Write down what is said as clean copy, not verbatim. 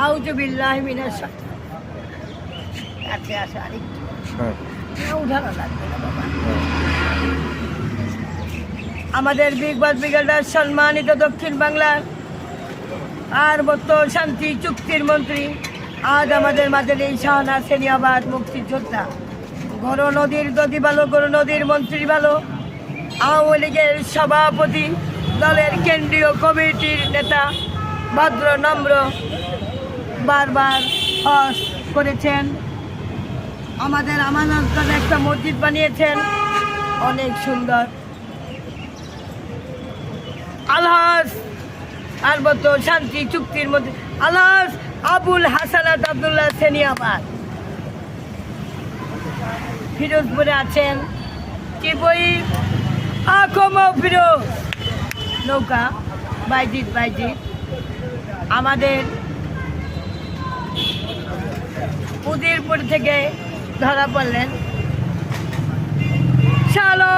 আউযু বিল্লাহি মিনাশ শাইতানির কাছে আসা আরেকটু উঠানো লাগবে না বাবা। আমাদের বিগ বস ব্রিগেডের সম্মানিত দক্ষিণ বাংলার পার্বত্য শান্তি চুক্তির মন্ত্রী, আজ আমাদের মাঝে এই শাহনাজ সেনিয়াবাদ মুক্তিযোদ্ধা, গড় নদীর নদী ভালো, গড় নদীর মন্ত্রী ভালো, আওয়ামী লীগের সভাপতি, দলের কেন্দ্রীয় কমিটির নেতা, ভদ্র নম্র, বারবার হজ করেছেন, আমাদের আমানত একটা মসজিদ বানিয়েছেন অনেক সুন্দর। আলহাজ পার্বত্য শান্তি চুক্তির মধ্যে আলহাজ আবুল হাসানাত আব্দুল্লাহ সেনিয়াবাদ ফিরোজপুরে আছেন। কি বই আকম ফিরোজ নৌকা বাইজিৎ আমাদের উদিরপুর থেকে ধরা পড়লেন। চলো